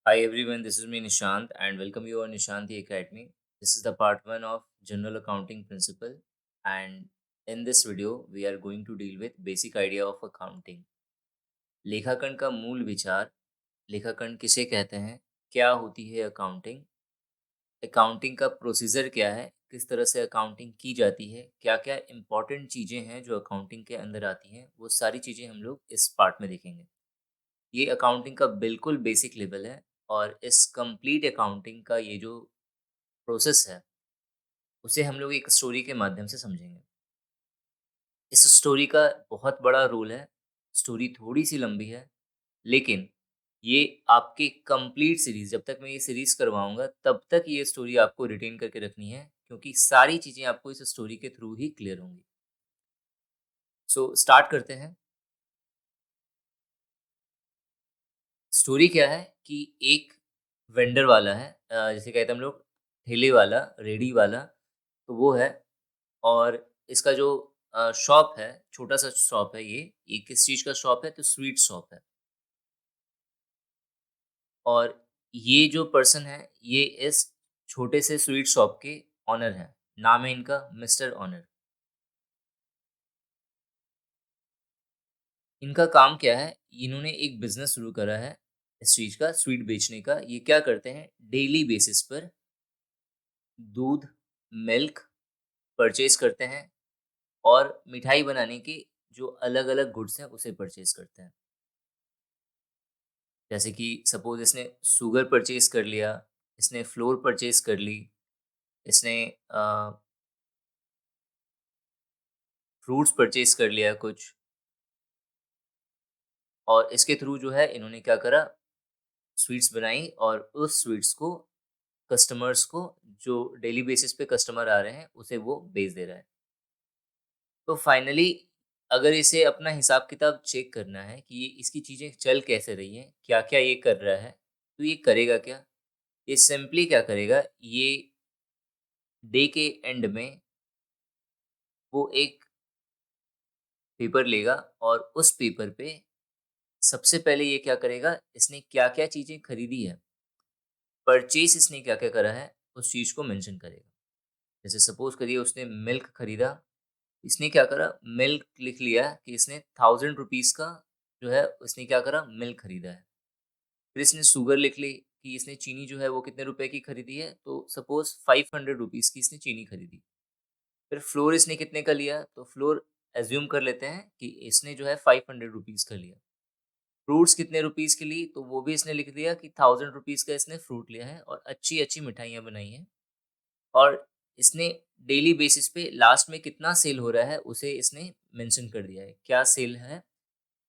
Hi everyone, this is me Nishant and welcome you on Nishanti Academy. This is the part 1 of General Accounting Principle, and in this video we are going to deal with basic idea of accounting. लेखांकन का मूल विचार, लेखांकन किसे कहते हैं, क्या होती है अकाउंटिंग, अकाउंटिंग का प्रोसीजर क्या है, किस तरह से अकाउंटिंग की जाती है, क्या-क्या इंपॉर्टेंट चीज़ें हैं जो अकाउंटिंग के अंदर आती हैं, वो सारी चीज़ें हम लोग इस पार्ट में देखेंगे। ये अकाउंटिंग का बिल्कुल बेसिक लेवल है और इस कंप्लीट अकाउंटिंग का ये जो प्रोसेस है, उसे हम लोग एक स्टोरी के माध्यम से समझेंगे। इस स्टोरी का बहुत बड़ा रोल है, स्टोरी थोड़ी-सी लंबी है, लेकिन ये आपकी कंप्लीट सीरीज़ जब तक मैं ये सीरीज़ करवाऊँगा, तब तक ये स्टोरी आपको रिटेन करके रखनी है, क्योंकि सारी चीज़ें आपको इस स्टोरी के थ्रू ही क्लियर होंगी। सो स्टार्ट करते हैं। स्टोरी क्या है कि एक वेंडर वाला है, जिसे कहते हैं हम लोग ठेले वाला, रेहड़ी वाला, तो वो है। और इसका जो शॉप है, छोटा-सा शॉप है ये किस चीज़ का शॉप है? तो स्वीट शॉप है। और ये जो पर्सन है, ये इस छोटे से स्वीट शॉप के ओनर हैं। नाम है इनका मिस्टर ओनर। इनका काम क्या है? इन्होंने एक बिज़नेस शुरू करा है इस चीज़ का, स्वीट बेचने का। ये क्या करते हैं? डेली बेसिस पर दूध, मिल्क परचेज़ करते हैं और मिठाई बनाने के जो अलग-अलग गुड्स हैं, उसे परचेज़ करते हैं। जैसे कि सपोज़ इसने शुगर परचेज़ कर लिया, इसने फ्लोर परचेज़ कर ली, इसने फ्रूट्स परचेज़ कर लिया कुछ, और इसके थ्रू जो है इन्होंने क्या करा, स्वीट्स बनाई और उस स्वीट्स को कस्टमर्स को, जो डेली बेसिस पे कस्टमर आ रहे हैं, उसे वो बेच दे रहा है। तो फाइनली अगर इसे अपना हिसाब-किताब चेक करना है कि ये इसकी चीज़ें चल कैसे रही हैं, क्या-क्या ये कर रहा है, तो ये करेगा क्या? ये सिंपली क्या करेगा, ये डे के एंड में वो एक पेपर लेगा और उस पेपर पे सबसे पहले ये क्या करेगा, इसने क्या-क्या चीज़ें खरीदी है, परचेज़ इसने क्या-क्या करा है, उस चीज़ को मेंशन करेगा। जैसे सपोज़ करिए उसने मिल्क खरीदा, इसने क्या करा, मिल्क लिख लिया कि इसने ₹1000 का जो है इसने क्या करा, मिल्क खरीदा है। फिर इसने शुगर लिख ली कि इसने चीनी जो है वो कितने रुपए की खरीदी है, तो सपोज़ ₹500 की इसने चीनी खरीदी। फिर फ्लोर इसने कितने का लिया, तो फ्लोर अज़्यूम कर लेते हैं कि इसने जो है ₹500 का लिया। फ्रूट्स कितने रुपीज़ की ली, तो वो भी इसने लिख दिया कि ₹1000 का इसने फ्रूट लिया है और अच्छी-अच्छी मिठाइयाँ बनाई हैं। और इसने डेली बेसिस पे लास्ट में कितना सेल हो रहा है, उसे इसने मेंशन कर दिया है। क्या सेल है,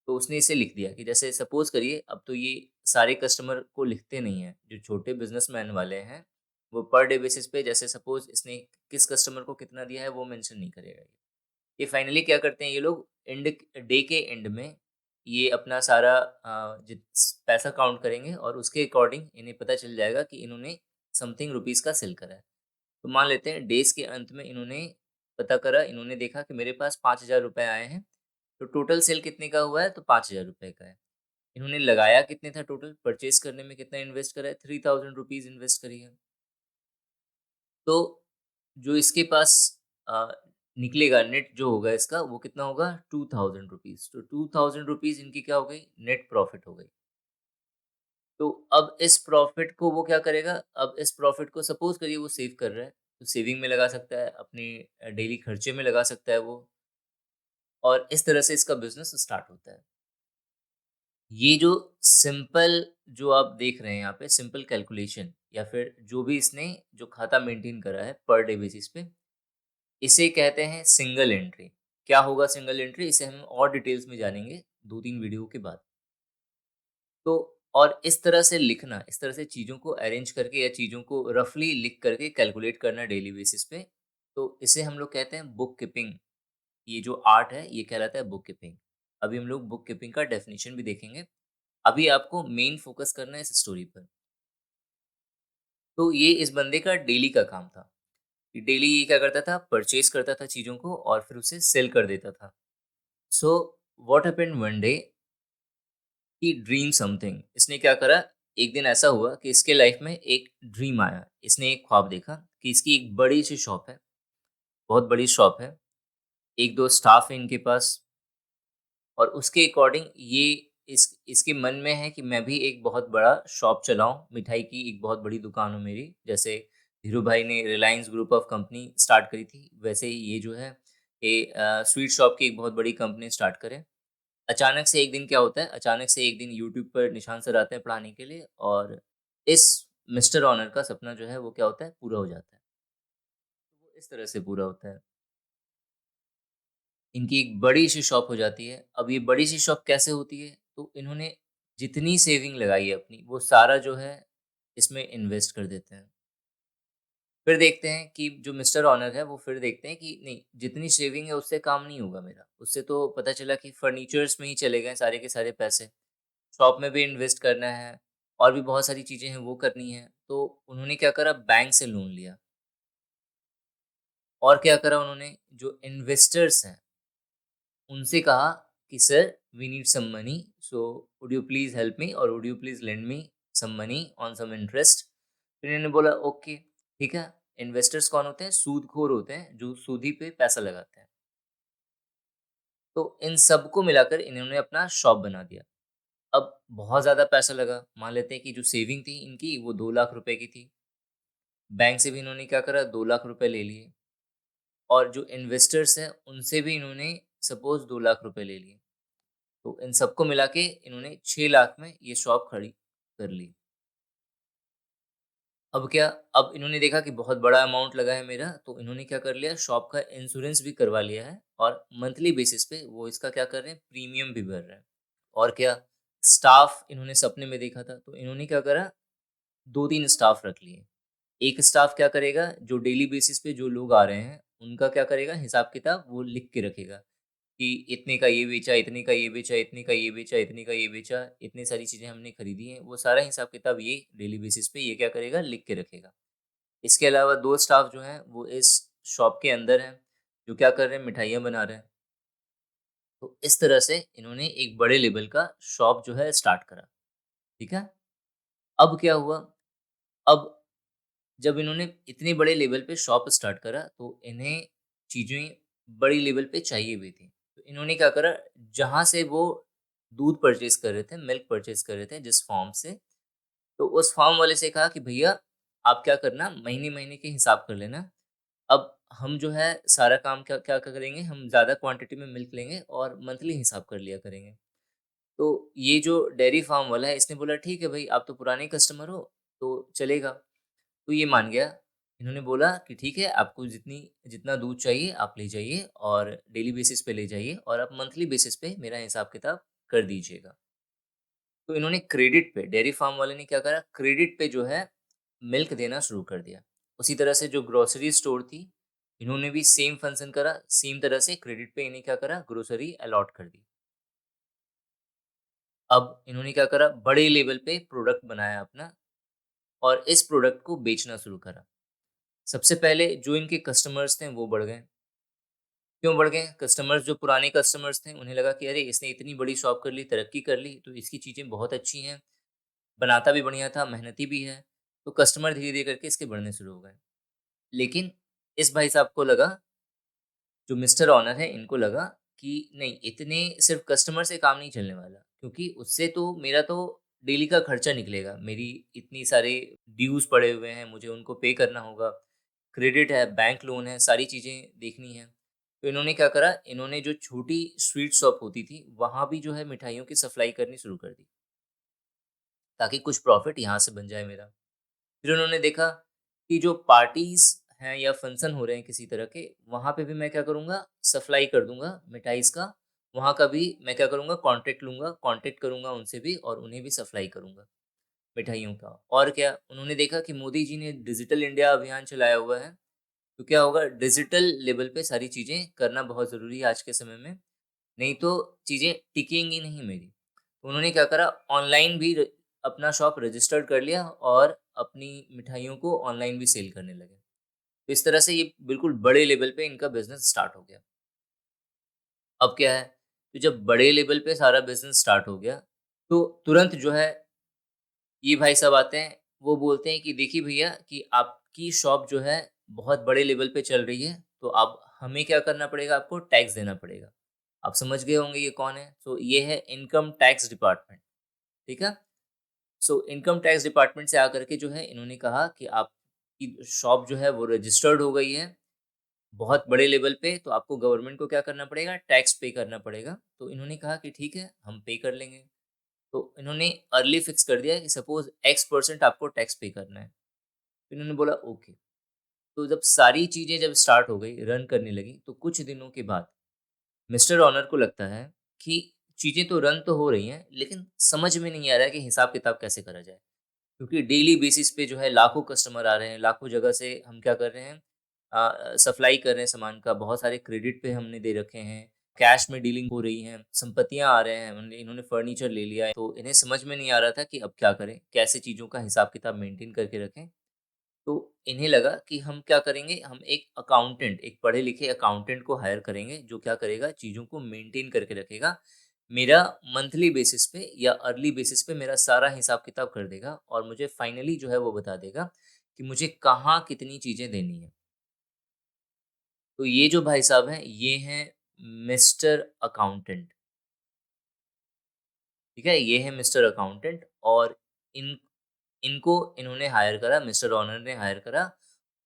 तो उसने इसे लिख दिया कि जैसे सपोज़ करिए, अब तो ये सारे कस्टमर को लिखते नहीं हैं, जो छोटे बिज़नेसमैन वाले हैं, वो पर डे बेसिस पे जैसे सपोज़ इसने किस कस्टमर को कितना दिया है, वो मेंशन नहीं करेगा। ये फाइनली क्या करते हैं ये लोग, डे के एंड में ये अपना सारा पैसा काउंट करेंगे और उसके अकॉर्डिंग इन्हें पता चल जाएगा कि इन्होंने समथिंग रुपीज़ का सेल करा है। तो मान लेते हैं डेज़ के अंत में इन्होंने पता करा, इन्होंने देखा कि मेरे पास ₹5000 आए हैं, तो टोटल सेल कितने का हुआ है, तो ₹5000 का है। इन्होंने लगाया कितने था, टोटल परचेज़ करने में कितना इन्वेस्ट करा है, ₹3000 इन्वेस्ट करी है। तो जो इसके पास अ, निकलेगा नेट, जो होगा इसका, वो कितना होगा, ₹2000। तो ₹2000 इनकी क्या हो गई, नेट प्रॉफ़िट हो गई। तो अब इस प्रॉफ़िट को वो क्या करेगा, अब इस प्रॉफ़िट को सपोज़ करिए वो सेव कर रहा है, तो सेविंग में लगा सकता है, अपने डेली खर्चे में लगा सकता है वो, और इस तरह से इसका बिज़नेस स्टार्ट होता है। ये जो सिंपल, जो आप देख रहे हैं यहाँ पे सिंपल कैलकुलेशन, या फिर जो भी इसने जो खाता मेंटेन करा है पर डे बेसिस पे, इसे कहते हैं सिंगल एंट्री। क्या होगा सिंगल एंट्री, इसे हम और डिटेल्स में जानेंगे 2-3 वीडियो के बाद। तो और इस तरह से लिखना, इस तरह से चीज़ों को अरेंज करके या चीज़ों को रफली लिख करके कैलकुलेट करना डेली बेसिस पे, तो इसे हम लोग कहते हैं बुक कीपिंग। ये जो आर्ट है, ये कहलाता है बुक कीपिंग। अभी हम लोग बुक कीपिंग का डेफिनिशन भी देखेंगे। अभी आपको मेन फोकस करना है इस स्टोरी पर। तो ये इस बंदे का डेली का काम था। डेली ये क्या करता था, परचेज़ करता था चीज़ों को और फिर उसे सेल कर देता था। So what happened one day, he dream something. इसने क्या करा, एक दिन ऐसा हुआ कि इसके लाइफ में एक ड्रीम आया। इसने एक ख्वाब देखा कि इसकी एक बड़ी-सी शॉप है, बहुत बड़ी शॉप है। 1-2 स्टाफ है इनके पास और उसके अकॉर्डिंग ये इसके मन में है कि मैं भी एक बहुत बड़ा शॉप चलाऊँ, मिठाई की एक बहुत बड़ी दुकान हो मेरी। जैसे धीरू भाई ने Reliance group of company start करी थी, वैसे ही ये जो है ये स्वीट शॉप की एक बहुत बड़ी कंपनी स्टार्ट करे। अचानक से एक दिन क्या होता है, अचानक से एक दिन यूट्यूब पर निशान सर आते हैं पढ़ाने के लिए और इस मिस्टर ऑनर का सपना जो है वो क्या होता है, पूरा हो जाता है। वो इस तरह से पूरा होता है। इनकी एक बड़ी-सी शॉप हो जाती है। अब ये बड़ी-सी शॉप कैसे होती है? तो इन्होंने जितनी सेविंग लगाई है अपनी, वो सारा जो है इसमें इन्वेस्ट कर देते हैं। फिर देखते हैं कि जो मिस्टर ऑनर है, वो फिर देखते हैं कि नहीं, जितनी सेविंग है उससे काम नहीं होगा मेरा। उससे तो पता चला कि फर्नीचर्स में ही चले गए सारे के सारे पैसे। शॉप में भी इन्वेस्ट करना है और भी बहुत सारी चीज़ें हैं वो करनी है। तो उन्होंने क्या करा, बैंक से लोन लिया और क्या करा उन्होंने, जो इन्वेस्टर्स हैं उनसे कहा कि sir we need some money, so would you please help me और would you please lend me some money on some interest. फिर इन्होंने बोला ओके ठीक है। इन्वेस्टर्स कौन होते हैं, सूदखोर होते हैं जो सूदी पे पैसा लगाते हैं। तो इन सबको मिलाकर इन्होंने अपना शॉप बना दिया। अब बहुत ज़्यादा पैसा लगा, मान लेते हैं कि जो सेविंग थी इनकी वो 2 लाख रुपए की थी। बैंक से भी इन्होंने क्या करा, 2 लाख रुपए ले लिए और जो इन्वेस्टर्स हैं उनसे भी इन्होंने सपोज़ 2 लाख रुपए ले लिए। तो इन सबको मिला के इन्होंने 6 लाख में ये शॉप खड़ी कर ली। अब क्या, अब इन्होंने देखा कि बहुत बड़ा अमाउंट लगा है मेरा, तो इन्होंने क्या कर लिया, शॉप का इंश्योरेंस भी करवा लिया है और मंथली बेसिस पे वो इसका क्या कर रहे हैं, प्रीमियम भी भर रहे हैं। और क्या, स्टाफ इन्होंने सपने में देखा था, तो इन्होंने क्या करा, 2-3 स्टाफ रख लिए। एक स्टाफ क्या करेगा, जो डेली बेसिस पे जो लोग आ रहे हैं, उनका क्या करेगा, हिसाब-किताब वो लिख के रखेगा कि इतने का ये बेचा, इतने का ये बेचा, इतने का ये बेचा, इतने का ये बेचा, इतनी सारी चीज़ें हमने खरीदी हैं। वो सारा हिसाब-किताब ये डेली बेसिस पे ये क्या करेगा, लिख के रखेगा। इसके अलावा 2 स्टाफ जो हैं, वो इस शॉप के अंदर हैं, जो क्या कर रहे हैं, मिठाइयाँ बना रहे हैं। तो इस तरह से इन्होंने एक बड़े लेवल का शॉप जो है स्टार्ट करा, ठीक है? अब क्या हुआ, अब जब इन्होंने इतने बड़े लेवल पे शॉप स्टार्ट करा तो इन्हें चीज़ें बड़ी लेवल पे चाहिए भी थी। तो इन्होंने क्या करा, जहाँ से वो दूध परचेज़ कर रहे थे, मिल्क परचेज़ कर रहे थे जिस फ़ार्म से, तो उस फ़ार्म वाले से कहा कि भैया आप क्या करना, महीने-महीने के हिसाब कर लेना। अब हम जो है सारा काम क्या क्या क्या करेंगे, हम ज़्यादा क्वांटिटी में मिल्क लेंगे और मंथली हिसाब कर लिया करेंगे। तो ये जो डेयरी फार्म वाला है इसने बोला ठीक है भाई, आप तो पुराने कस्टमर हो तो चलेगा। तो ये मान गया। इन्होंने बोला कि ठीक है, आपको जितना दूध चाहिए आप ले जाइए और डेली बेसिस पे ले जाइए और आप मंथली बेसिस पे मेरा हिसाब-किताब कर दीजिएगा। तो इन्होंने क्रेडिट पे, डेयरी फार्म वाले ने क्या करा, क्रेडिट पे जो है मिल्क देना शुरू कर दिया। उसी तरह से जो ग्रोसरी स्टोर थी, इन्होंने भी सेम फंक्शन करा, सेम तरह से क्रेडिट पे इन्हें क्या करा, ग्रोसरी अलॉट कर दी। अब इन्होंने क्या करा, बड़े लेवल पे प्रोडक्ट बनाया अपना और इस प्रोडक्ट को बेचना शुरू करा। सबसे पहले जो इनके कस्टमर्स थे वो बढ़ गए। क्यों बढ़ गए? कस्टमर्स जो पुराने कस्टमर्स थे उन्हें लगा कि अरे इसने इतनी बड़ी शॉप कर ली, तरक्की कर ली, तो इसकी चीज़ें बहुत अच्छी हैं, बनाता भी बढ़िया था, मेहनती भी है। तो कस्टमर धीरे-धीरे करके इसके बढ़ने शुरू हो गए। लेकिन इस भाई साहब को लगा, जो मिस्टर ऑनर है इनको लगा कि नहीं, इतने सिर्फ़ कस्टमर से काम नहीं चलने वाला, क्योंकि उससे तो मेरा तो डेली का खर्चा निकलेगा। मेरी इतनी सारे ड्यूज़ पड़े हुए हैं, मुझे उनको पे करना होगा। क्रेडिट है, बैंक लोन है, सारी चीज़ें देखनी हैं। तो इन्होंने क्या करा, इन्होंने जो छोटी स्वीट शॉप होती थी, वहाँ भी जो है मिठाइयों की सप्लाई करनी शुरू कर दी, ताकि कुछ प्रॉफ़िट यहाँ से बन जाए मेरा। फिर उन्होंने देखा कि जो पार्टीज़ हैं या फंक्शन हो रहे हैं किसी तरह के, वहाँ पे भी मैं क्या करूँगा, सप्लाई कर दूँगा मिठाइज़ का। वहाँ का भी मैं क्या करूँगा, कॉन्टैक्ट लूँगा, कॉन्टैक्ट करूँगा उनसे भी और उन्हें भी सप्लाई करूँगा मिठाइयों का। और क्या, उन्होंने देखा कि मोदी जी ने डिजिटल इंडिया अभियान चलाया हुआ है, तो क्या होगा, डिजिटल लेवल पे सारी चीज़ें करना बहुत ज़रूरी है आज के समय में, नहीं तो चीज़ें टिकेंगी नहीं मेरी। तो उन्होंने क्या करा, ऑनलाइन भी अपना शॉप रजिस्टर्ड कर लिया और अपनी मिठाइयों को ऑनलाइन भी सेल करने लगे। तो इस तरह से ये बिल्कुल बड़े लेवल पे इनका बिज़नेस स्टार्ट हो गया। अब क्या है, तो जब बड़े लेवल पे सारा बिज़नेस स्टार्ट हो गया, तो तुरंत जो है ये भाई साहब आते हैं, वो बोलते हैं कि देखिए भैया कि आपकी शॉप जो है बहुत बड़े लेवल पे चल रही है, तो अब हमें क्या करना पड़ेगा, आपको टैक्स देना पड़ेगा। आप समझ गए होंगे ये कौन है? सो ये है इनकम टैक्स डिपार्टमेंट, ठीक है? सो इनकम टैक्स डिपार्टमेंट से आकर के जो है इन्होंने कहा कि आपकी शॉप जो है वो रजिस्टर्ड हो गई है बहुत बड़े लेवल पे, तो आपको गवर्नमेंट को क्या करना पड़ेगा, टैक्स पे करना पड़ेगा। तो इन्होंने कहा कि ठीक है, हम पे कर लेंगे। तो इन्होंने अर्ली फिक्स कर दिया कि सपोज एक्स परसेंट आपको टैक्स पे करना है। तो इन्होंने बोला ओके। तो जब सारी चीज़ें जब स्टार्ट हो गई, रन करने लगी, तो कुछ दिनों के बाद मिस्टर ऑनर को लगता है कि चीज़ें तो रन तो हो रही हैं, लेकिन समझ में नहीं आ रहा है कि हिसाब किताब कैसे करा जाए। क्योंकि डेली बेसिस पे जो है लाखों कस्टमर आ रहे हैं, लाखों जगह से हम क्या कर रहे हैं, सप्लाई कर रहे हैं सामान का, बहुत सारे क्रेडिट पे हमने दे रखे हैं, कैश में डीलिंग हो रही है, संपत्तियाँ आ रहे हैं, इन्होंने फर्नीचर ले लिया है, तो इन्हें समझ में नहीं आ रहा था कि अब क्या करें, कैसे चीज़ों का हिसाब किताब मेंटेन करके रखें। तो इन्हें लगा कि हम क्या करेंगे, हम एक अकाउंटेंट, एक पढ़े लिखे अकाउंटेंट को हायर करेंगे, जो क्या करेगा, चीज़ों को मेंटेन करके रखेगा। मेरा मंथली बेसिस पे या अर्ली बेसिस पे मेरा सारा हिसाब किताब कर देगा और मुझे फाइनली जो है वो बता देगा कि मुझे कहाँ कितनी चीज़ें देनी है। तो ये जो भाई साहब हैं, ये हैं मिस्टर अकाउंटेंट, ठीक है? ये है मिस्टर अकाउंटेंट और इन इनको इन्होंने हायर करा, मिस्टर ऑनर ने हायर करा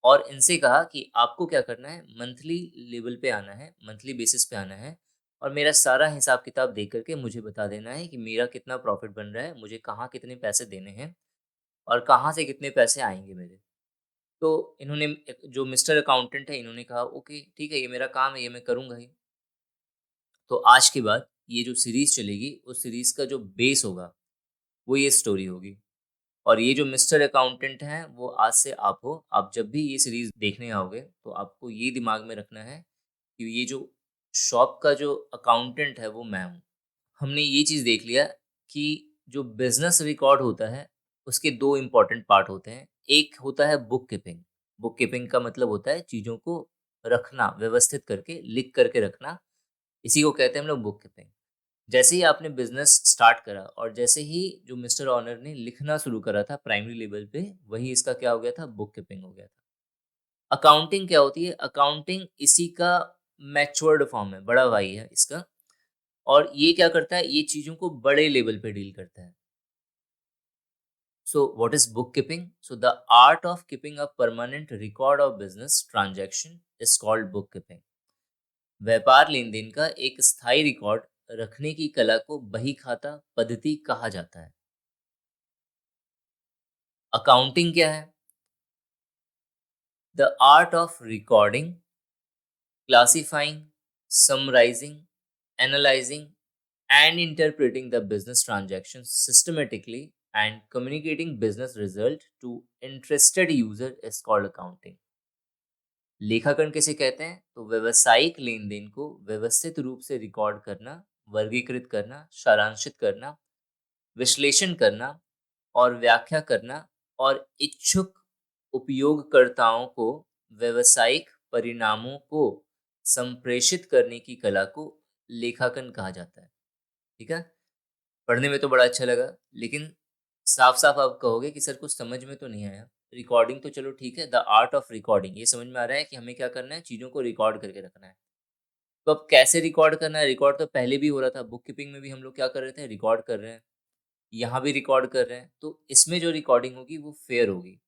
और इनसे कहा कि आपको क्या करना है, मंथली लेवल पे आना है, मंथली बेसिस पे आना है और मेरा सारा हिसाब किताब देख करके मुझे बता देना है कि मेरा कितना प्रॉफिट बन रहा है, मुझे कहाँ कितने पैसे देने हैं और कहाँ से कितने पैसे आएंगे मेरे। तो इन्होंने जो मिस्टर अकाउंटेंट है, इन्होंने कहा ओके ठीक है, ये मेरा काम है, ये मैं करूँगा ही। तो आज के बाद ये जो सीरीज चलेगी, उस सीरीज का जो बेस होगा वो ये स्टोरी होगी। और ये जो मिस्टर अकाउंटेंट हैं, वो आज से आप हो। आप जब भी ये सीरीज़ देखने आओगे, तो आपको ये दिमाग में रखना है कि ये जो शॉप का जो अकाउंटेंट है, वो मैं हूँ। हमने ये चीज़ देख लिया कि जो बिज़नेस रिकॉर्ड होता है, उसके 2 इम्पोर्टेंट पार्ट होते हैं। एक होता है बुक कीपिंग। बुक कीपिंग का मतलब होता है चीज़ों को रखना, व्यवस्थित करके, लिख करके रखना। इसी को कहते हैं हम लोग बुक कीपिंग। जैसे ही आपने बिज़नेस स्टार्ट करा और जैसे ही जो मिस्टर ऑनर ने लिखना शुरू करा था प्राइमरी लेवल पे, वही इसका क्या हो गया था, बुक कीपिंग हो गया था। अकाउंटिंग क्या होती है? अकाउंटिंग इसी का मैच्योर्ड फॉर्म है, बड़ा भाई है इसका। और ये क्या करता है? ये चीज़ों को बड़े लेवल पे डील करता है। So what is book keeping? So the art of keeping a permanent record of business transaction is called book keeping. व्यापार लेन-देन का एक स्थायी रिकॉर्ड रखने की कला को बही खाता पद्धति कहा जाता है। अकाउंटिंग क्या है? The art of recording, classifying, summarising, analysing and interpreting the business transactions systematically and communicating business result to interested user is called accounting. लेखाकरण किसे कहते हैं? तो व्यवसायिक लेन देन को व्यवस्थित रूप से रिकॉर्ड करना, वर्गीकृत करना, सारांशित करना, विश्लेषण करना और व्याख्या करना और इच्छुक उपयोगकर्ताओं को व्यावसायिक परिणामों को संप्रेषित करने की कला को लेखांकन कहा जाता है। ठीक है? पढ़ने में तो बड़ा अच्छा लगा, लेकिन साफ-साफ आप कहोगे कि सर कुछ समझ में तो नहीं आया। रिकॉर्डिंग तो चलो ठीक है, द आर्ट ऑफ रिकॉर्डिंग ये समझ में आ रहा है कि हमें क्या करना है, चीज़ों को रिकॉर्ड करके रखना है। तो अब कैसे रिकॉर्ड करना है? रिकॉर्ड तो पहले भी हो रहा था, बुक कीपिंग में भी हम लोग क्या कर रहे थे, रिकॉर्ड कर रहे हैं। यहाँ भी रिकॉर्ड कर रहे हैं, तो इसमें जो रिकॉर्डिंग होगी वो फेयर होगी।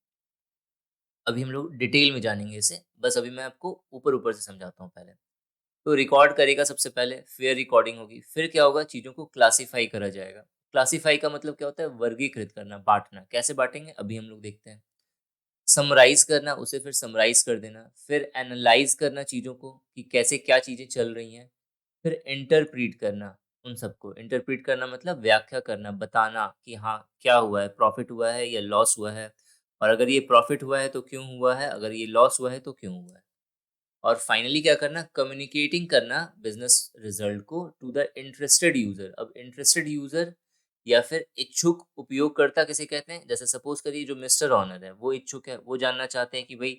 अभी हम लोग डिटेल में जानेंगे इसे, बस अभी मैं आपको ऊपर-ऊपर से समझाता हूँ पहले। तो रिकॉर्ड करेगा सबसे पहले, फेयर रिकॉर्डिंग होगी, फिर क्या होगा, चीज़ों को क्लासिफाई करा जाएगा। क्लासिफाई का मतलब क्या होता है, वर्गीकृत करना, बाँटना। कैसे बाँटेंगे अभी हम लोग देखते हैं। समराइज़ करना, उसे फिर समराइज़ कर देना, फिर एनालाइज़ करना चीज़ों को कि कैसे क्या चीज़ें चल रही हैं, फिर इंटरप्रीट करना उन सबको। इंटरप्रीट करना मतलब व्याख्या करना, बताना कि हाँ, क्या हुआ है, प्रॉफ़िट हुआ है या लॉस हुआ है, और अगर ये प्रॉफ़िट हुआ है तो क्यों हुआ है, अगर ये लॉस हुआ है तो क्यों हुआ है। और फाइनली क्या करना, कम्युनिकेटिंग करना बिजनेस रिजल्ट को टू द इंटरेस्टेड यूजर। अब इंटरेस्टेड यूजर या फिर इच्छुक उपयोगकर्ता किसे कहते हैं? जैसे सपोज करिए जो मिस्टर ऑनर है वो इच्छुक है, वो जानना चाहते हैं कि भाई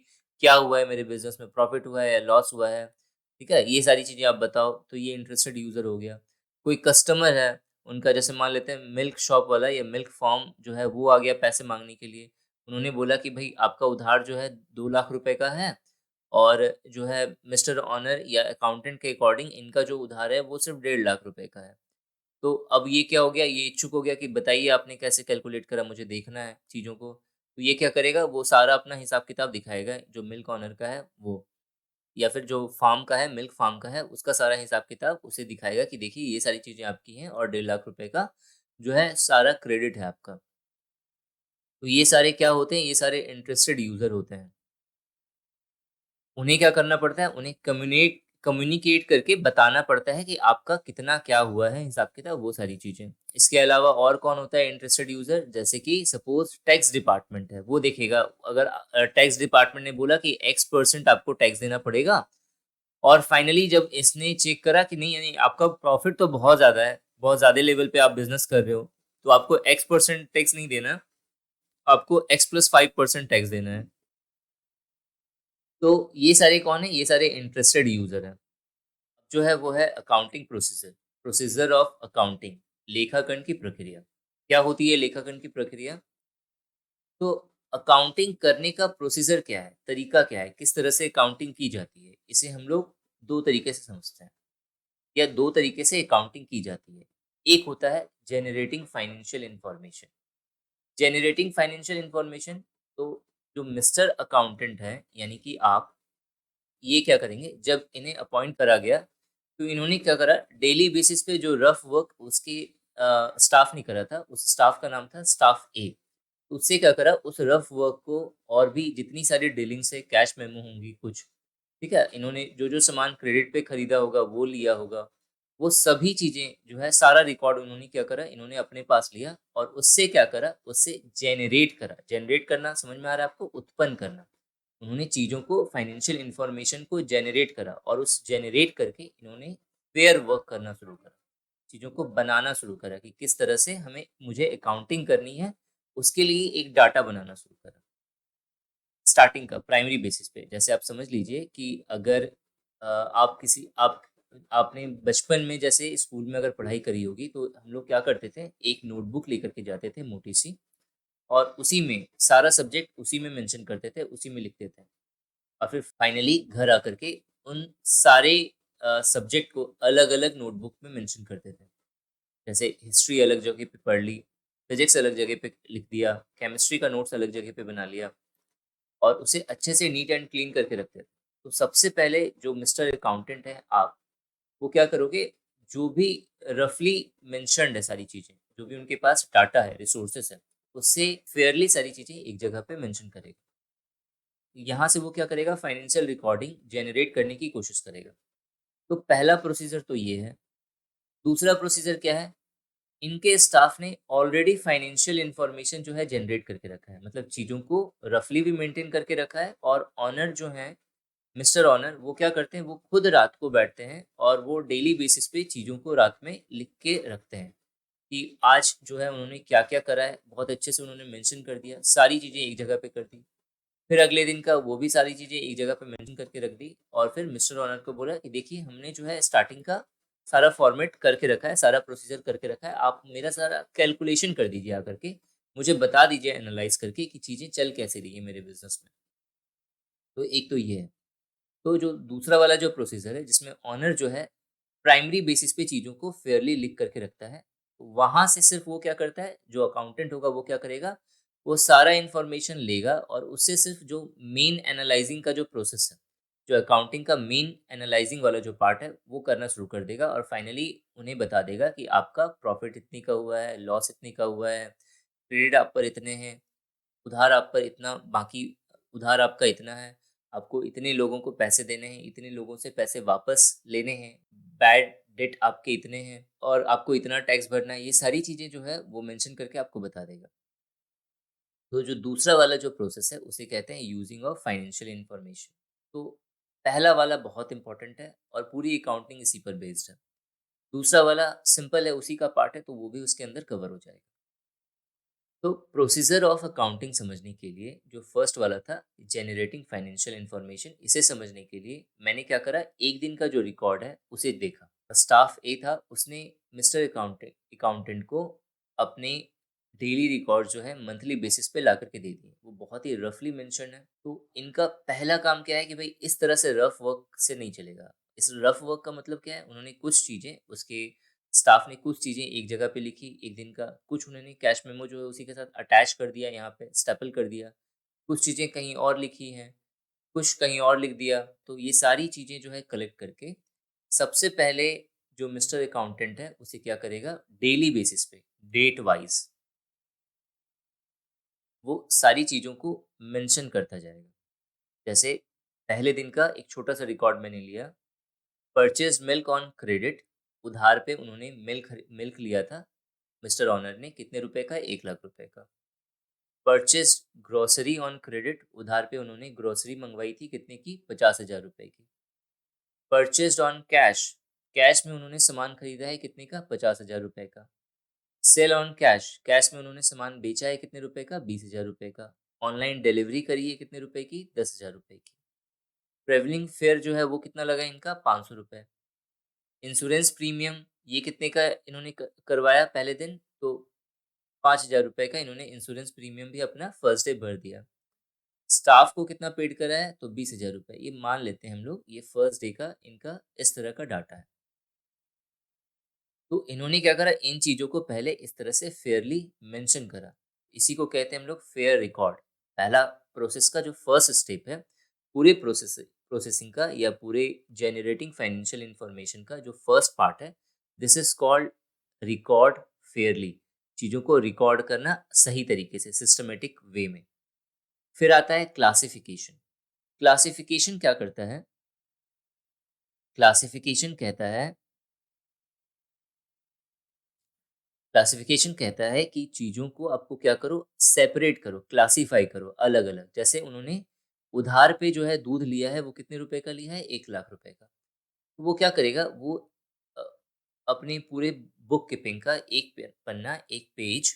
क्या हुआ है, मेरे बिजनेस में प्रॉफिट हुआ है या लॉस हुआ है, ठीक है, ये सारी चीजें आप बताओ, तो ये इंटरेस्टेड यूजर हो गया। कोई कस्टमर है, उनका जैसे मान लेते हैं मिल्क शॉप वाला या मिल्क फार्म जो है वो आ गया पैसे माँगने के लिए। उन्होंने बोला कि भई आपका उधार जो है 2 लाख रुपए का है और जो है मिस्टर ऑनर या अकाउंटेंट के अकॉर्डिंग इनका जो उधार है वो सिर्फ़ 1.5 लाख रुपए का है। तो अब ये क्या हो गया, ये इच्छुक हो गया कि बताइए आपने कैसे कैलकुलेट करा, मुझे देखना है चीज़ों को। तो ये क्या करेगा, वो सारा अपना हिसाब-किताब दिखाएगा, जो मिल्क ऑनर का है वो, या फिर जो फार्म का है, मिल्क फार्म का है, उसका सारा हिसाब-किताब उसे दिखाएगा कि देखिए ये सारी चीज़ें आपकी हैं और 1.5 लाख रुपए का जो है सारा क्रेडिट है आपका। तो ये सारे क्या होते हैं, ये सारे इंटरेस्टेड यूज़र होते हैं। उन्हें क्या करना पड़ता है, उन्हें कम्युनिकेट करके बताना पड़ता है कि आपका कितना क्या हुआ है हिसाब-किताब, वो सारी चीज़ें। इसके अलावा और कौन होता है इंटरेस्टेड यूज़र, जैसे कि सपोज़ टैक्स डिपार्टमेंट है, वो देखेगा अगर टैक्स डिपार्टमेंट ने बोला कि X% आपको टैक्स देना पड़ेगा और फाइनली जब इसने चेक करा कि नहीं आपका प्रॉफिट तो बहुत ज़्यादा है, बहुत ज़्यादा लेवल पे आप बिज़नेस कर रहे हो, तो आपको X% टैक्स नहीं देना है, आपको X+5% टैक्स देना है। तो ये सारे कौन है? ये सारे इंटरेस्टेड यूज़र हैं। जो है वो है accounting procedure, procedure of accounting, लेखाकरण की प्रक्रिया। क्या होती है लेखाकरण की प्रक्रिया? तो अकाउंटिंग करने का प्रोसीजर क्या है, तरीका क्या है, किस तरह से अकाउंटिंग की जाती है, इसे हम लोग दो तरीके से समझते हैं या दो तरीके से अकाउंटिंग की जाती है। एक होता है generating financial information. Generating financial information, तो जो मिस्टर अकाउंटेंट है यानी कि आप, ये क्या करेंगे जब इन्हें अपॉइंट करा गया, तो इन्होंने क्या करा, डेली बेसिस पे जो रफ वर्क उसके स्टाफ ने करा था, उस स्टाफ का नाम था स्टाफ ए। उससे क्या करा, उस रफ वर्क को और भी जितनी सारी डीलिंग्स है, कैश मेमो होंगी कुछ, ठीक है, इन्होंने जो जो सामान क्रेडिट पे खरीदा होगा वो लिया होगा, वो सभी चीजें जो है सारा रिकॉर्ड उन्होंने क्या करा, इन्होंने अपने पास लिया और उससे क्या करा, उससे जेनरेट करा। जेनरेट करना समझ में आ रहा है आपको, उत्पन्न करना। उन्होंने चीज़ों को, फाइनेंशियल इन्फॉर्मेशन को जेनरेट करा और उस जेनरेट करके इन्होंने फेयर वर्क करना शुरू करा। चीज़ों को बनाना शुरू करा कि किस तरह से हमें मुझे अकाउंटिंग करनी है, उसके लिए एक डाटा बनाना शुरू करा। स्टार्टिंग का प्राइमरी बेसिस पे जैसे आप समझ लीजिए कि अगर आप किसी आप आपने बचपन में जैसे स्कूल में अगर पढ़ाई करी होगी, तो हम लोग क्या करते थे, एक नोटबुक लेकर के जाते थे मोटी-सी और उसी में सारा सब्जेक्ट उसी में मेंशन करते थे, उसी में लिखते थे। और फिर फाइनली घर आकर के उन सारे सब्जेक्ट को अलग-अलग नोटबुक में मेंशन करते थे। जैसे हिस्ट्री अलग जगह पे पढ़ ली, फिजिक्स अलग जगह पे लिख दिया, केमिस्ट्री का नोट्स अलग जगह पे बना लिया और उसे अच्छे से नीट एंड क्लीन करके रखते थे। तो सबसे पहले जो मिस्टर अकाउंटेंट हैं आप, वो क्या करोगे, जो भी रफली मेंशन्ड है सारी चीज़ें, जो भी उनके पास डाटा है, रिसोर्सेज़ है, उससे फेयरली सारी चीज़ें एक जगह पे मेंशन करेगा। यहाँ से वो क्या करेगा, फाइनेंशियल रिकॉर्डिंग जनरेट करने की कोशिश करेगा। तो पहला प्रोसीजर तो ये है। दूसरा प्रोसीजर क्या है? इनके स्टाफ ने ऑलरेडी फाइनेंशियल इन्फॉर्मेशन जो है जनरेट करके रखा है। मतलब चीज़ों को रफली भी मेंटेन करके रखा है और ऑनर जो हैं, मिस्टर ऑनर, वो क्या करते हैं, वो खुद रात को बैठते हैं और वो डेली बेसिस पे चीज़ों को रात में लिख के रखते हैं कि आज जो है उन्होंने क्या-क्या करा है। बहुत अच्छे से उन्होंने मेंशन कर दिया, सारी चीज़ें एक जगह पे कर दी। फिर अगले दिन का वो भी सारी चीज़ें एक जगह पे मेंशन करके रख दी और फिर मिस्टर ऑनर को बोला कि देखिए हमने जो है स्टार्टिंग का सारा फॉर्मेट करके रखा है, सारा प्रोसीजर करके रखा है, आप मेरा सारा कैलकुलेशन कर दीजिए आकर के, मुझे बता दीजिए एनालाइज़ करके कि चीज़ें चल कैसे रही है मेरे बिज़नेस में। तो एक तो ये है। तो जो दूसरा वाला जो प्रोसीजर है जिसमें ऑनर जो है प्राइमरी बेसिस पे चीज़ों को फेयरली लिख करके रखता है, वहाँ से सिर्फ वो क्या करता है, जो अकाउंटेंट होगा वो क्या करेगा, वो सारा इन्फॉर्मेशन लेगा और उससे सिर्फ जो मेन एनालाइजिंग का जो प्रोसेस है, जो अकाउंटिंग का मेन एनालाइजिंग वाला जो पार्ट है, वो करना शुरू कर देगा और फाइनली उन्हें बता देगा कि आपका प्रॉफिट इतनी का हुआ है, लॉस इतनी का हुआ है, क्रेडिट आप पर इतने हैं, उधार आप पर इतना, बाकी उधार आपका इतना है, आपको इतने लोगों को पैसे देने हैं, इतने लोगों से पैसे वापस लेने हैं, बैड डेट आपके इतने हैं और आपको इतना टैक्स भरना है, ये सारी चीज़ें जो है वो मेंशन करके आपको बता देगा। तो जो दूसरा वाला जो प्रोसेस है उसे कहते हैं यूजिंग ऑफ फाइनेंशियल इंफॉर्मेशन। तो पहला वाला बहुत इंपॉर्टेंट है और पूरी अकाउंटिंग इसी पर बेस्ड है। दूसरा वाला सिंपल है, उसी का पार्ट है, तो वो भी उसके अंदर कवर हो जाएगा। तो प्रोसीजर ऑफ अकाउंटिंग समझने के लिए जो फर्स्ट वाला था, जेनरेटिंग फाइनेंशियल इंफॉर्मेशन, इसे समझने के लिए मैंने क्या करा, एक दिन का जो रिकॉर्ड है उसे देखा। स्टाफ ए था, उसने मिस्टर अकाउंटेंट को अपने डेली रिकॉर्ड जो है मंथली बेसिस पे ला करके दे दिए। वो बहुत ही रफली मेंशन है। तो इनका पहला काम क्या है कि भाई इस तरह से रफ वर्क से नहीं चलेगा। इस रफ वर्क का मतलब क्या है, उन्होंने कुछ चीज़ें, उसके स्टाफ ने कुछ चीज़ें एक जगह पे लिखी एक दिन का, कुछ उन्होंने कैश मेमो जो है उसी के साथ अटैच कर दिया, यहाँ पे स्टेपल कर दिया, कुछ चीज़ें कहीं और लिखी हैं, कुछ कहीं और लिख दिया। तो ये सारी चीज़ें जो है कलेक्ट करके सबसे पहले जो मिस्टर अकाउंटेंट है उसे क्या करेगा, डेली बेसिस पे डेट वाइज वो सारी चीज़ों को मेंशन करता जाएगा। जैसे पहले दिन का एक छोटा सा रिकॉर्ड मैंने लिया, परचेज मिल्क ऑन क्रेडिट, उधार पे उन्होंने मिल्क लिया था मिस्टर ऑनर ने, कितने रुपए का, 1 लाख रुपए का। परचेज ग्रोसरी ऑन क्रेडिट, उधार पे उन्होंने ग्रोसरी मंगवाई थी, कितने की, 50,000 रुपए की। परचेज्ड ऑन कैश, कैश में उन्होंने सामान खरीदा है, कितने का, 50,000 रुपए का। सेल ऑन कैश, कैश में उन्होंने सामान बेचा है, कितने रुपए का, 20,000 रुपए का। ऑनलाइन डिलीवरी करी है, कितने रुपए की, 10,000 रुपए की। ट्रेवलिंग फेयर जो है वो कितना लगा इनका, 500 रुपए। इंश्योरेंस प्रीमियम ये कितने का इन्होंने करवाया पहले दिन, तो 5,000 रुपए का इन्होंने इंश्योरेंस प्रीमियम भी अपना फर्स्ट डे भर दिया। स्टाफ को कितना पेड करा है, तो 20,000 रुपए। ये मान लेते हैं हम लोग, ये फर्स्ट डे का इनका इस तरह का डाटा है। तो इन्होंने क्या करा, इन चीज़ों को पहले इस तरह से फेयरली मेंशन करा। इसी को कहते हैं हम लोग फेयर रिकॉर्ड। पहला प्रोसेस का जो फर्स्ट स्टेप है, पूरे प्रोसेसिंग का या पूरे जनरेटिंग फाइनेंशियल इंफॉर्मेशन का जो फर्स्ट पार्ट है, this is called record Fairlie. चीज़ों को रिकॉर्ड करना सही तरीके से, सिस्टमेटिक वे में। फिर आता है क्लासिफिकेशन। क्लासिफिकेशन क्या करता है, क्लासिफिकेशन कहता है क्लासिफिकेशन कहता है कि चीज़ों को आपको क्या करो, सेपरेट करो, क्लासीफाई करो अलग अलग। जैसे उन्होंने उधार पे जो है दूध लिया है, वो कितने रुपए का लिया है, 1 लाख रुपए का। तो वो क्या करेगा, वो अ, अपने पूरे बुक कीपिंग का एक पन्ना, एक पेज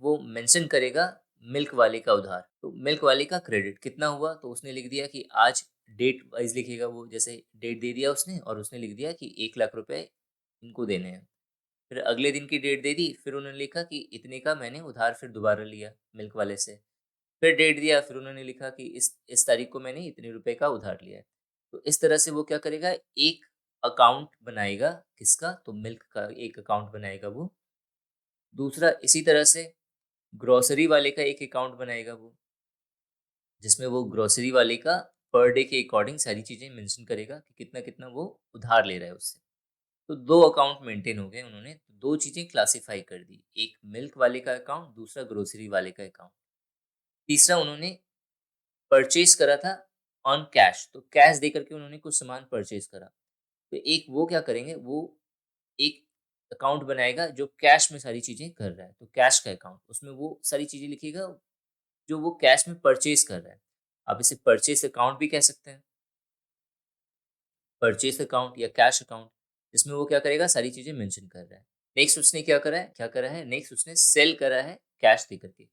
वो मेंशन करेगा मिल्क वाले का उधार। तो मिल्क वाले का क्रेडिट कितना हुआ, तो उसने लिख दिया कि आज डेट वाइज लिखेगा वो, जैसे डेट दे दिया उसने और उसने लिख दिया कि 1 लाख रुपए इनको देने हैं। फिर अगले दिन की डेट दे दी, फिर उन्होंने लिखा कि इतने का मैंने उधार फिर दोबारा लिया मिल्क वाले से। फिर डेट दिया, फिर उन्होंने लिखा कि इस तारीख को मैंने इतने रुपए का उधार लिया है। तो इस तरह से वो क्या करेगा, एक अकाउंट बनाएगा, किसका, तो मिल्क का एक अकाउंट बनाएगा वो। दूसरा इसी तरह से ग्रोसरी वाले का एक अकाउंट बनाएगा वो, जिसमें वो ग्रोसरी वाले का पर डे के अकॉर्डिंग सारी चीज़ें मेंशन करेगा कि कितना-कितना वो उधार ले रहा है उससे। तो 2 अकाउंट मेंटेन हो गए, उन्होंने 2 चीज़ें क्लासिफाई कर दी, एक मिल्क वाले का अकाउंट, दूसरा ग्रोसरी वाले का अकाउंट। तीसरा उन्होंने परचेज़ करा था ऑन कैश, तो कैश दे करके उन्होंने कुछ सामान परचेज़ करा। तो एक वो क्या करेंगे, वो एक अकाउंट बनाएगा जो कैश में सारी चीज़ें कर रहा है, तो कैश का अकाउंट, उसमें वो सारी चीज़ें लिखेगा जो वो कैश में परचेज़ कर रहा है। आप इसे परचेज़ अकाउंट भी कह सकते हैं, परचेज़ अकाउंट या कैश अकाउंट, जिसमें वो क्या करेगा, सारी चीज़ें मेंशन कर रहा है। नेक्स्ट उसने क्या करा है, नेक्स्ट उसने सेल करा है कैश दे करके।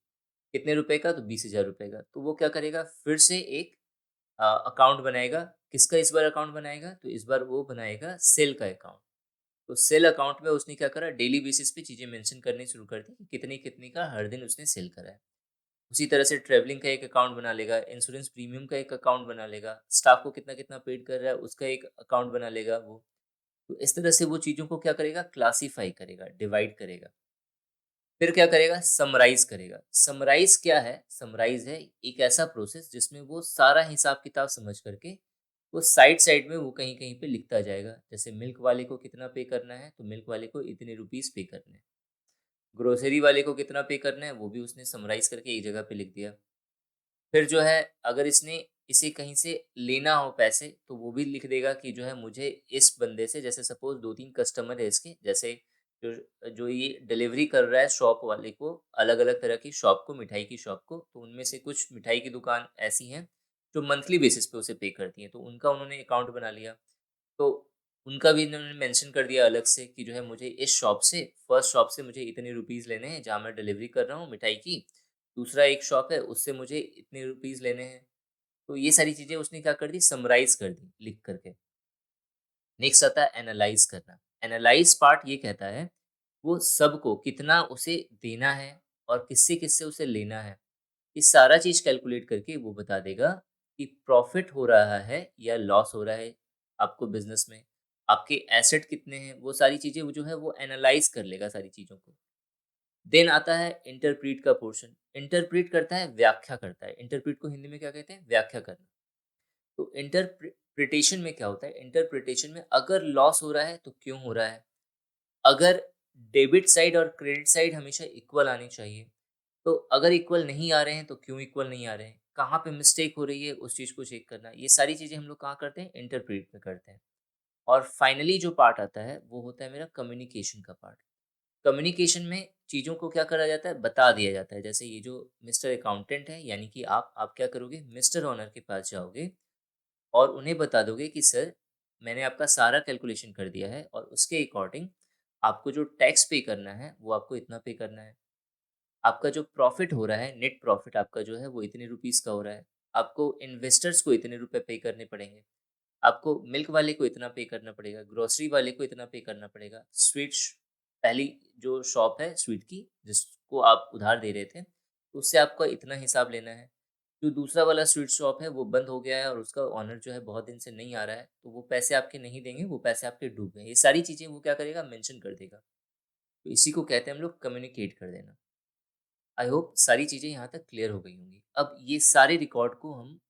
कितने रुपए का, तो 20,000 रुपए का। तो वो क्या करेगा, फिर से एक अकाउंट बनाएगा। किसका इस बार अकाउंट बनाएगा, तो इस बार वो बनाएगा सेल का अकाउंट। तो सेल अकाउंट में उसने क्या करा, डेली बेसिस पे चीज़ें मेंशन करनी शुरू कर दी कि कितने-कितने का हर दिन उसने सेल करा है। उसी तरह से ट्रैवलिंग का एक अकाउंट बना लेगा, इंश्योरेंस प्रीमियम का एक अकाउंट बना लेगा, स्टाफ को कितना-कितना पेड कर रहा है उसका एक अकाउंट बना लेगा वो। तो इस तरह से वो चीज़ों को क्या करेगा, क्लासिफाई करेगा, डिवाइड करेगा। फिर क्या करेगा, समराइज़ करेगा। समराइज़ क्या है? समराइज़ है एक ऐसा प्रोसेस जिसमें वो सारा हिसाब-किताब समझ करके, वो साइड-साइड में वो कहीं-कहीं पे लिखता जाएगा। जैसे मिल्क वाले को कितना पे करना है, तो मिल्क वाले को इतने रुपीज़ पे करने हैं। ग्रोसरी वाले को कितना पे करना है, वो भी उसने समराइज़ करके एक जगह पे लिख दिया। फिर जो है, अगर इसने इसे कहीं से लेना हो पैसे, तो वो भी लिख देगा कि जो है मुझे इस बंदे से, जैसे सपोज़ 2-3 कस्टमर है इसके, जैसे जो जो ये डिलीवरी कर रहा है शॉप वाले को, अलग-अलग तरह की शॉप को, मिठाई की शॉप को, तो उनमें से कुछ मिठाई की दुकान ऐसी हैं, जो मंथली बेसिस पे उसे पे करती हैं, तो उनका उन्होंने अकाउंट बना लिया। तो उनका भी इन्होंने मेंशन कर दिया अलग से कि जो है मुझे इस शॉप से, फर्स्ट शॉप से मुझे इतने रुपीज़ लेने हैं, जहाँ मैं डिलीवरी कर रहा हूँ मिठाई की। दूसरा एक शॉप है, उससे मुझे इतने रुपीज़ लेने हैं। तो ये सारी चीज़ें उसने क्या कर दी, समराइज़ कर दी लिख कर के। नेक्स्ट आता है एनालाइज़ करना। एनालाइज पार्ट ये कहता है वो सबको कितना उसे देना है और किससे उसे लेना है, ये सारा चीज़ कैलकुलेट करके वो बता देगा कि प्रॉफिट हो रहा है या लॉस हो रहा है आपको बिजनेस में, आपके एसेट कितने हैं, वो सारी चीज़ें वो जो है वो एनालाइज कर लेगा सारी चीज़ों को। देन आता है इंटरप्रीट का पोर्शन। इंटरप्रीट करता है, व्याख्या करता है। इंटरप्रीट को हिंदी में क्या कहते हैं? व्याख्या करना। तो इंटरप्रिटेशन में क्या होता है? इंटरप्रिटेशन में अगर लॉस हो रहा है तो क्यों हो रहा है? अगर डेबिट साइड और क्रेडिट साइड हमेशा इक्वल आनी चाहिए, तो अगर इक्वल नहीं आ रहे हैं तो क्यों इक्वल नहीं आ रहे हैं? कहाँ पे मिस्टेक हो रही है उस चीज़ को चेक करना। ये सारी चीज़ें हम लोग कहाँ करते हैं? इंटरप्रेट में करते हैं। और फाइनली जो पार्ट आता है वो होता है मेरा कम्युनिकेशन का पार्ट। कम्युनिकेशन में चीज़ों को क्या करा जाता है? बता दिया जाता है। जैसे ये जो मिस्टर अकाउंटेंट है यानी कि आप क्या करोगे? मिस्टर ओनर के पास जाओगे और उन्हें बता दोगे कि सर मैंने आपका सारा कैलकुलेशन कर दिया है और उसके अकॉर्डिंग आपको जो टैक्स पे करना है वो आपको इतना पे करना है। आपका जो प्रॉफ़िट हो रहा है, नेट प्रॉफ़िट आपका जो है वो इतने रुपीज़ का हो रहा है। आपको इन्वेस्टर्स को इतने रुपए पे करने पड़ेंगे। आपको मिल्क वाले को इतना पे करना पड़ेगा, ग्रोसरी वाले को इतना पे करना पड़ेगा। स्वीट श पहली जो शॉप है स्वीट की जिसको आप उधार दे रहे थे, उससे आपका इतना हिसाब लेना है। जो दूसरा वाला स्वीट शॉप है वो बंद हो गया है और उसका ओनर जो है बहुत दिन से नहीं आ रहा है, तो वो पैसे आपके नहीं देंगे, वो पैसे आपके डूब गए। ये सारी चीज़ें वो क्या करेगा? मेंशन कर देगा। तो इसी को कहते हैं हम लोग कम्युनिकेट कर देना। आई होप सारी चीज़ें यहाँ तक क्लियर हो गई होंगी। अब ये सारे रिकॉर्ड को हम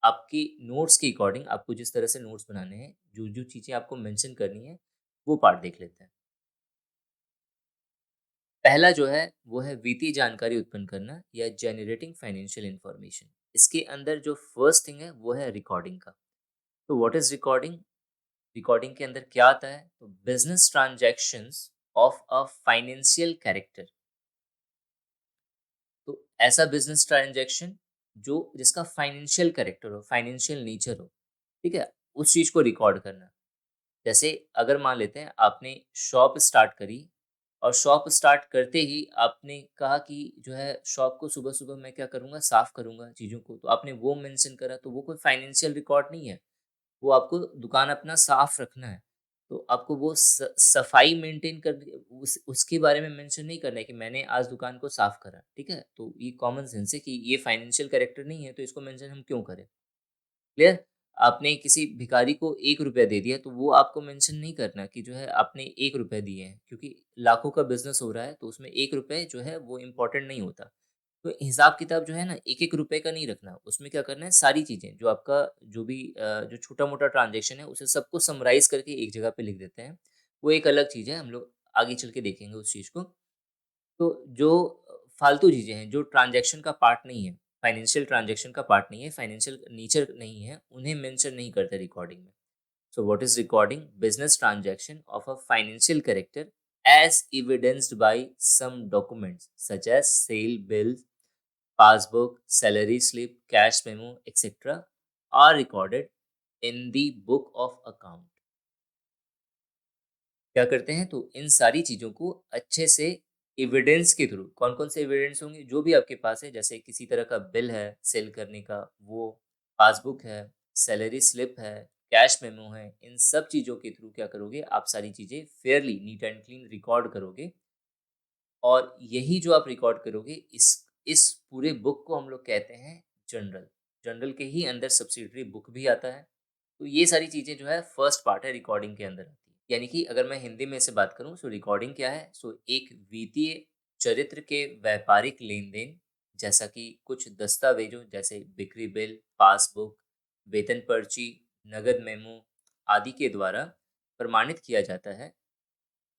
आपकी नोट्स के अकॉर्डिंग आपको जिस तरह से नोट्स बनाने हैं, जो-जो चीज़ें आपको मेंशन करनी है, वो पार्ट देख लेते हैं। पहला जो है, वो है वित्तीय जानकारी उत्पन्न करना या जनरेटिंग फाइनेंशियल इन्फॉर्मेशन। इसके अंदर जो फर्स्ट थिंग है, वो है रिकॉर्डिंग का। तो व्हाट इज़ रिकॉर्डिंग? रिकॉर्डिंग के अंदर क्या आता है? तो business transactions of a financial character. तो ऐसा बिज़नेस ट्रांज़ैक्शन जो जिसका फाइनेंशियल कैरेक्टर हो, फाइनेंशियल नेचर हो, ठीक है? उस चीज़ को रिकॉर्ड करना। जैसे अगर मान लेते हैं आपने शॉप स्टार्ट करी और शॉप स्टार्ट करते ही आपने कहा कि जो है शॉप को सुबह-सुबह मैं क्या करूँगा साफ़ करूँगा चीज़ों को, तो आपने वो मेंशन करा तो वो कोई फाइनेंशियल रिकॉर्ड नहीं है। वो आपको दुकान अपना साफ़ रखना है। तो आपको वो सफाई मेंटेन कर उसके बारे में मेंशन नहीं करना है कि मैंने आज दुकान को साफ़ करा, ठीक है? तो ये कॉमन सेंस है कि ये फाइनेंशियल कैरेक्टर नहीं है तो इसको मेंशन हम क्यों करें? क्लियर? आपने किसी भिखारी को ₹1 दे दिया तो वो आपको मेंशन नहीं करना कि जो है आपने ₹1 दिए हैं क्योंकि लाखों का बिज़नेस हो रहा है तो उसमें ₹1 जो है वो इम्पोर्टेंट नहीं होता। तो हिसाब-किताब जो है ना एक-एक रुपए का नहीं रखना, उसमें क्या करना है सारी चीज़ें जो आपका जो भी जो छोटा-मोटा ट्रांज़ैक्शन है उसे सबको समराइज़ करके एक जगह पे लिख देते हैं। वो एक अलग चीज़ है, हम लोग आगे चल के देखेंगे उस चीज़ को। तो जो फालतू चीज़ें हैं, जो ट्रांज़ैक्शन का पार्ट नहीं है, फाइनेंशियल ट्रांज़ैक्शन का पार्ट नहीं है, फाइनेंशियल नेचर नहीं है, उन्हें मेंशन नहीं करते रिकॉर्डिंग में। So what is recording? Business transaction of a financial character as evidenced by some documents such as sale bill, passbook, salary slip, cash memo, etc. are recorded in the book of account. क्या करते हैं? तो इन सारी चीज़ों को अच्छे से evidence के थ्रू कौन-कौन से एविडेंस होंगे? जो भी आपके पास है, जैसे किसी तरह का बिल है सेल करने का वो, पासबुक है, सैलरी स्लिप है, कैश मेमो है, इन सब चीज़ों के थ्रू क्या करोगे? आप सारी चीज़ें Fairlie neat and clean record करोगे और यही जो आप रिकॉर्ड करोगे इस पूरे बुक को हम लोग कहते हैं जर्नल। जर्नल के ही अंदर सब्सिडियरी बुक भी आता है। तो ये सारी चीज़ें जो है फर्स्ट पार्ट है रिकॉर्डिंग के अंदर आती है। यानी कि अगर मैं हिंदी में इसे बात करूँ सो रिकॉर्डिंग क्या है? सो एक वित्तीय चरित्र के व्यापारिक लेन-देन जैसा कि कुछ दस्तावेज़ों जैसे बिक्री बिल, पासबुक, वेतन पर्ची, नकद मेमो आदि के द्वारा प्रमाणित किया जाता है।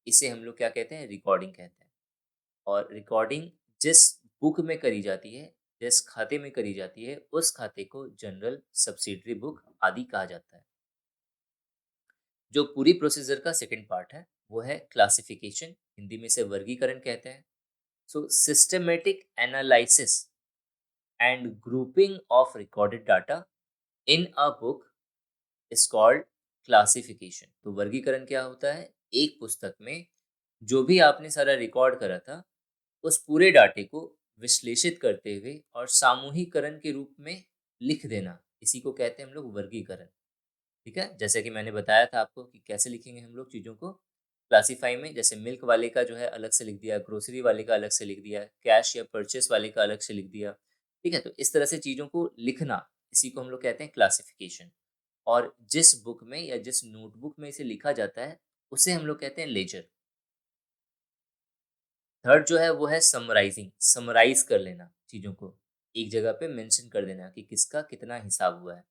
इसे हम लोग क्या कहते हैं? रिकॉर्डिंग कहते हैं। और रिकॉर्डिंग जिस बुक में करी जाती है, जिस खाते में करी जाती है, उस खाते को जनरल, सब्सिडियरी बुक आदि कहा जाता है। जो पूरी प्रोसीजर का सेकंड पार्ट है, वो है क्लासिफिकेशन, हिंदी में इसे वर्गीकरण कहते हैं। So systematic analysis and grouping of recorded data in a book is called classification. तो वर्गीकरण क्या होता है? एक पुस्तक में जो भी आपने सारा रिकॉर्ड करा था, उस पूरे डाटे को विश्लेषित करते हुए और सामूहिकरण के रूप में लिख देना, इसी को कहते हैं हम लोग वर्गीकरण। ठीक है? जैसे कि मैंने बताया था आपको कि कैसे लिखेंगे हम लोग चीज़ों को क्लासिफ़ाई में, जैसे मिल्क वाले का जो है अलग से लिख दिया, ग्रोसरी वाले का अलग से लिख दिया, कैश या परचेज़ वाले का अलग से लिख दिया, ठीक है? तो इस तरह से चीज़ों को लिखना, इसी को हम लोग कहते हैं क्लासिफ़िकेशन। और जिस बुक में या जिस नोटबुक में इसे लिखा जाता है, उसे हम लोग कहते हैं लेजर। थर्ड जो है वो है समराइज़िंग, समराइज़ कर लेना चीज़ों को, एक जगह पे मेंशन कर देना कि किसका कितना हिसाब हुआ है।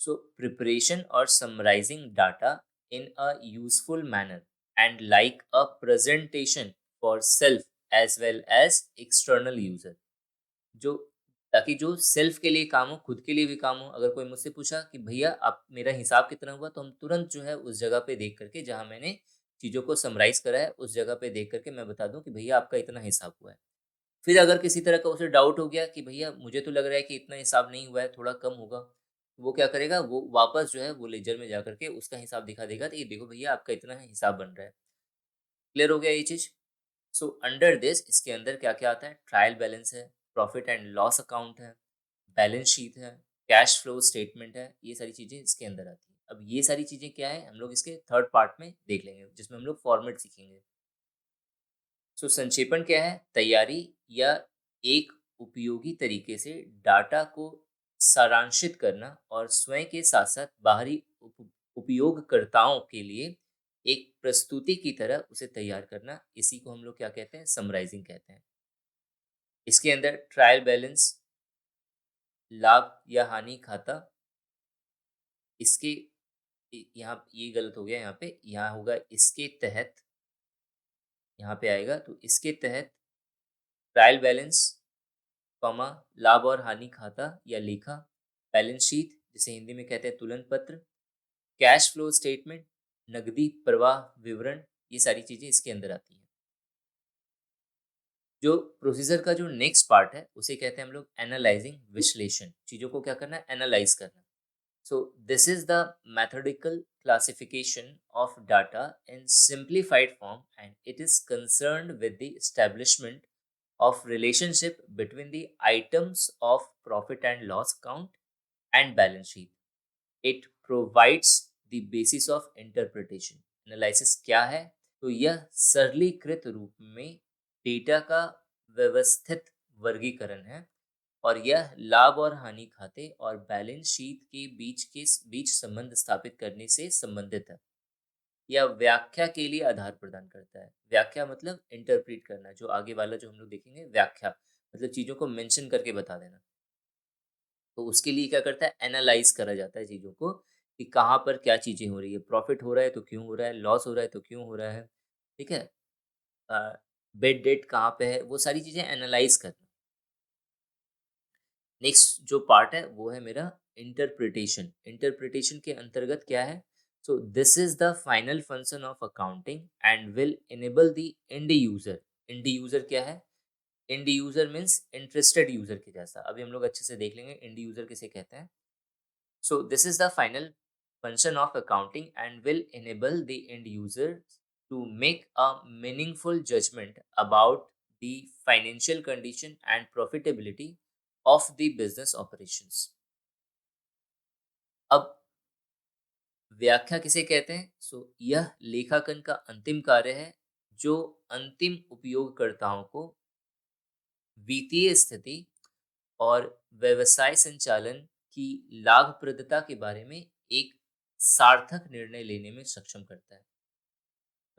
So, preparation or summarizing data in a useful manner and like a presentation for self as well as external user. जो ताकि जो सेल्फ के लिए काम हो, खुद के लिए भी काम हो। अगर कोई मुझसे पूछा कि भैया आप मेरा हिसाब कितना हुआ, तो हम तुरंत जो है उस जगह पे देख करके, जहाँ मैंने चीज़ों को समराइज़ करा है, उस जगह पे देख करके मैं बता दूँ कि भैया आपका इतना हिसाब हुआ है। फिर अगर किसी तरह का उसे डाउट हो गया कि भैया मुझे तो लग रहा है कि इतना हिसाब नहीं हुआ है, थोड़ा कम होगा। वो क्या करेगा, वो वापस जो है वो लेजर में जाकर के उसका हिसाब दिखा देगा, तो ये देखो भैया आपका इतना हिसाब बन रहा है। क्लियर हो गया ये चीज़? सो अंडर दिस, इसके अंदर क्या-क्या आता है? ट्रायल बैलेंस है, प्रॉफिट एंड लॉस अकाउंट है, बैलेंस शीट है, कैश फ्लो स्टेटमेंट है, ये सारी चीज़ें इसके अंदर आती हैं। अब ये सारी चीज़ें क्या है, हम लोग इसके थर्ड पार्ट में देख लेंगे, जिसमें हम लोग फॉर्मेट सीखेंगे। सो संक्षेपण क्या है? तैयारी या एक उपयोगी तरीके से डाटा को सारांशित करना और स्वयं के साथ-साथ बाहरी उपयोगकर्ताओं के लिए एक प्रस्तुति की तरह उसे तैयार करना, इसी को हम लोग क्या कहते हैं? समराइज़िंग कहते हैं। इसके अंदर ट्रायल बैलेंस, लाभ या हानि खाता, इसके यहाँ ये गलत हो गया यहाँ पे, यहाँ होगा इसके तहत, यहाँ पे आएगा तो इसके तहत ट्रायल बैलेंस, कॉमा, लाभ और हानि खाता या लेखा, बैलेंस शीट जिसे हिंदी में कहते हैं तुलन पत्र, कैश फ्लो स्टेटमेंट, नकदी प्रवाह विवरण, ये सारी चीजें इसके अंदर आती हैं। जो प्रोसीजर का जो नेक्स्ट पार्ट है उसे कहते हैं हम लोग एनालाइजिंग, विश्लेषण, चीजों को क्या करना है, एनालाइज करना। So this is the methodical classification of data in simplified form and it is concerned with the establishment of relationship between the items of profit and loss account and balance sheet. It provides the basis of interpretation. Analysis क्या है? तो यह सरलीकृत रूप में data का व्यवस्थित वर्गीकरण है और यह लाभ और हानि खाते और बैलेंस शीट के बीच संबंध स्थापित करने से संबंधित है। या व्याख्या के लिए आधार प्रदान करता है। व्याख्या मतलब इंटरप्रेट करना, जो आगे वाला जो हम लोग देखेंगे व्याख्या, मतलब चीज़ों को मेंशन करके बता देना। तो उसके लिए क्या करता है, एनालाइज करा जाता है चीज़ों को कि कहाँ पर क्या चीज़ें हो रही है, प्रॉफिट हो रहा है तो क्यों हो रहा है, लॉस हो रहा है तो क्यों हो रहा है, ठीक है? बेड डेट कहाँ पे है, वो सारी चीज़ें एनालाइज करना। नेक्स्ट जो पार्ट है वो है मेरा इंटरप्रिटेशन। इंटरप्रिटेशन के अंतर्गत क्या है? सो this is the final function of accounting and will enable the end user. And user क्या है? And user means interested user के जैसा। अभी हम लोग अच्छे से देख लेंगे एंड यूजर किसे कहते हैं। सो this is the final function of accounting and will enable the end user to make a meaningful judgment about the financial condition and profitability of the business operations. अब व्याख्या किसे कहते हैं? यह लेखांकन का अंतिम कार्य है जो अंतिम उपयोगकर्ताओं को वित्तीय स्थिति और व्यवसाय संचालन की लाभप्रदता के बारे में एक सार्थक निर्णय लेने में सक्षम करता है।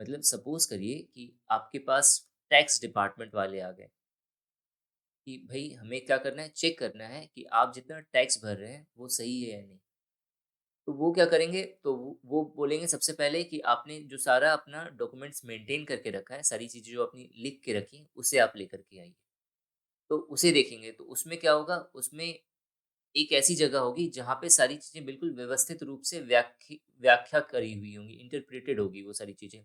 मतलब सपोज करिए कि आपके पास टैक्स डिपार्टमेंट वाले आ गए कि भाई हमें क्या करना है, चेक करना है कि आप जितना टैक्स भर रहे हैं वो सही है या नहीं। तो वो क्या करेंगे, तो वो बोलेंगे सबसे पहले कि आपने जो सारा अपना डॉक्यूमेंट्स मेंटेन करके रखा है, सारी चीज़ें जो अपनी लिख के रखी हैं, उसे आप लेकर के आइए। तो उसे देखेंगे तो उसमें क्या होगा, उसमें एक ऐसी जगह होगी जहाँ पे सारी चीज़ें बिल्कुल व्यवस्थित रूप से व्याख्या करी हुई होंगी, इंटरप्रेटेड होगी वो सारी चीज़ें,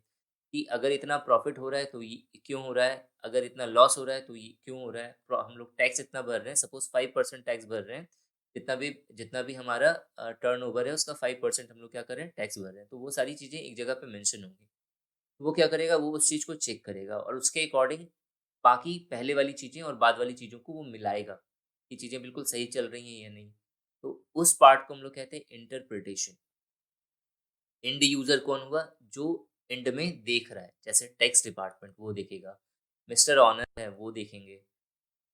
कि अगर इतना प्रॉफ़िट हो रहा है तो ये क्यों हो रहा है? अगर इतना लॉस हो रहा है तो ये क्यों हो रहा है? हम लोग टैक्स इतना भर रहे हैं, सपोज़ 5% टैक्स भर रहे हैं, जितना भी हमारा टर्नओवर है उसका 5% हम लोग क्या कर रहे हैं, टैक्स भर रहे हैं। तो वो सारी चीज़ें एक जगह पे मेंशन होंगी। वो क्या करेगा, वो उस चीज़ को चेक करेगा और उसके अकॉर्डिंग बाकी पहले वाली चीज़ें और बाद वाली चीज़ों को वो मिलाएगा, कि चीज़ें बिल्कुल सही चल रही हैं या नहीं। तो उस पार्ट को हम लोग कहते हैं इंटरप्रिटेशन। एंड यूज़र कौन हुआ? जो एंड में देख रहा है, जैसे टैक्स डिपार्टमेंट वो देखेगा, मिस्टर ऑनर है वो देखेंगे।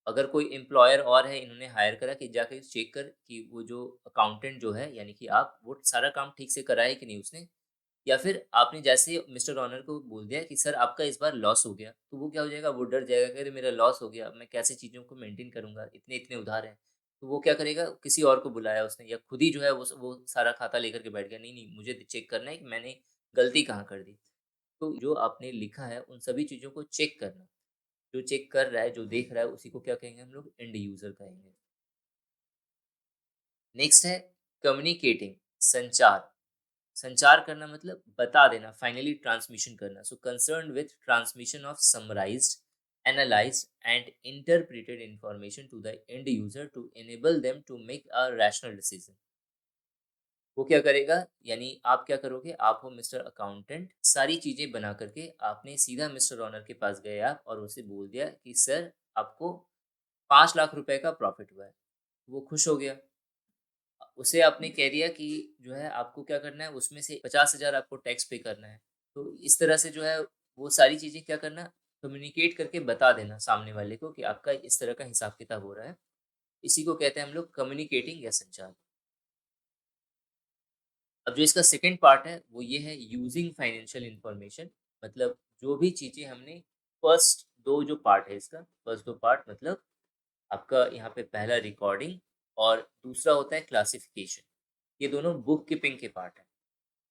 अगर कोई एम्प्लॉयर और है, इन्होंने हायर करा कि जाके चेक कर कि वो जो अकाउंटेंट जो है यानी कि आप, वो सारा काम ठीक से करा है कि नहीं उसने। या फिर आपने जैसे मिस्टर ऑनर को बोल दिया कि सर आपका इस बार लॉस हो गया, तो वो क्या हो जाएगा, वो डर जाएगा कि अरे मेरा लॉस हो गया, मैं कैसे चीज़ों को मेंटेन करूँगा, इतने इतने उधार हैं। तो वो क्या करेगा, किसी और को बुलाया उसने या खुद ही जो है वो सारा खाता लेकर के बैठ गया, नहीं नहीं मुझे चेक करना है कि मैंने गलती कहाँ कर दी। तो जो आपने लिखा है उन सभी चीज़ों को चेक करना, जो चेक कर रहा है, जो देख रहा है, उसी को क्या कहेंगे हम लोग, एंड यूज़र कहेंगे। नेक्स्ट है कम्युनिकेटिंग, संचार। संचार करना मतलब बता देना, फाइनली ट्रांसमिशन करना। So concern with transmission of summarised, analysed and interpreted information to the end user to enable them to make a rational decision. वो क्या करेगा, यानी आप क्या करोगे, आप हो मिस्टर अकाउंटेंट, सारी चीजें बना करके आपने सीधा मिस्टर ऑनर के पास गए आप और उसे बोल दिया कि सर आपको 5 लाख रुपए का प्रॉफिट हुआ है। वो खुश हो गया। उसे आपने कह दिया कि जो है आपको क्या करना है, उसमें से 50,000 आपको टैक्स पे करना है। तो इस तरह से जो है वो सारी चीज़ें क्या करना, कम्युनिकेट करके बता देना सामने वाले को कि आपका इस तरह का हिसाब-किताब हो रहा है। इसी को कहते हैं हम लोग कम्युनिकेटिंग या संचार। अब जो इसका सेकंड पार्ट है वो ये है यूजिंग फाइनेंशियल इन्फॉर्मेशन। मतलब जो भी चीज़ें हमने फर्स्ट 2 जो पार्ट है इसका, फर्स्ट 2 पार्ट मतलब आपका यहाँ पे पहला रिकॉर्डिंग और दूसरा होता है क्लासिफिकेशन। ये दोनों बुक कीपिंग के पार्ट हैं।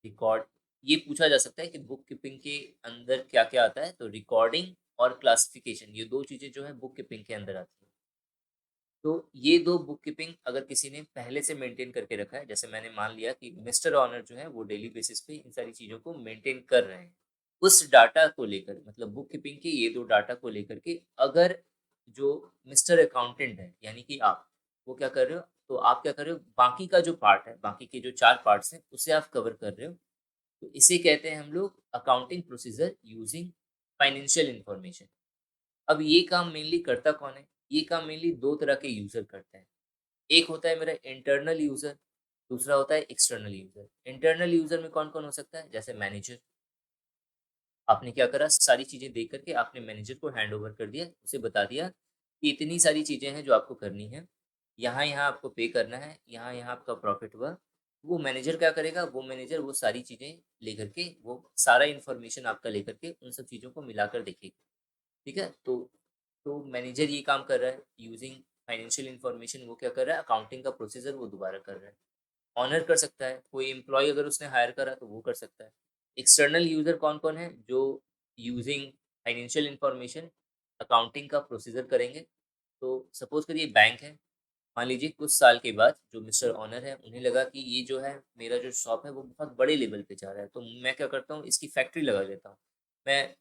रिकॉर्ड, ये पूछा जा सकता है कि बुक कीपिंग के अंदर क्या-क्या आता है? तो रिकॉर्डिंग और क्लासिफिकेशन, ये 2 चीज़ें जो है बुक कीपिंग के अंदर आती हैं। तो ये 2 बुक कीपिंग अगर किसी ने पहले से मेंटेन करके रखा है, जैसे मैंने मान लिया कि मिस्टर ऑनर जो है वो डेली बेसिस पे इन सारी चीज़ों को मेंटेन कर रहे हैं। उस डाटा को लेकर, मतलब बुक कीपिंग के ये 2 डाटा को लेकर के अगर जो मिस्टर अकाउंटेंट है, यानी कि आप, वो क्या कर रहे हो, तो आप क्या कर रहे हो, बाकी का जो पार्ट है, बाकी के जो 4 पार्ट्स हैं, उसे आप कवर कर रहे हो। तो इसे कहते हैं हम लोग accounting procedure using financial information. अब ये काम मेनली करता कौन है? ये काम मेनली 2 तरह के यूज़र करते हैं। एक होता है मेरा इंटरनल यूज़र, दूसरा होता है एक्सटर्नल यूज़र। इंटरनल यूज़र में कौन-कौन हो सकता है? जैसे मैनेजर। आपने क्या करा, सारी चीज़ें देख कर के आपने मैनेजर को हैंडओवर कर दिया, उसे बता दिया कि इतनी सारी चीज़ें हैं जो आपको करनी है। यहाँ-यहाँ आपको पे करना है, यहाँ-यहाँ आपका प्रॉफ़िट हुआ। वो मैनेजर क्या करेगा, वो मैनेजर वो सारी चीज़ें लेकर के, वो सारा इन्फॉर्मेशन आपका लेकर के उन सब चीज़ों को मिलाकर देखेगा। ठीक है? तो मैनेजर ये काम कर रहा है यूज़िंग फाइनेंशियल इन्फॉर्मेशन, वो क्या कर रहा है, अकाउंटिंग का प्रोसीजर वो दोबारा कर रहा है। ऑनर कर सकता है, कोई एम्प्लॉयी अगर उसने हायर करा तो वो कर सकता है। एक्सटर्नल यूज़र कौन-कौन है? जो यूज़िंग फाइनेंशियल इन्फॉर्मेशन अकाउंटिंग का प्रोसीजर करेंगे। तो सपोज़ करिए बैंक है, मान लीजिए कुछ साल के बाद जो मिस्टर ऑनर है उन्हें लगा कि ये जो है मेरा जो शॉप है वो बहुत बड़े लेवल पे जा रहा है, तो मैं क्या करता हूँ, इसकी फैक्ट्री लगा देता हूँ। मैं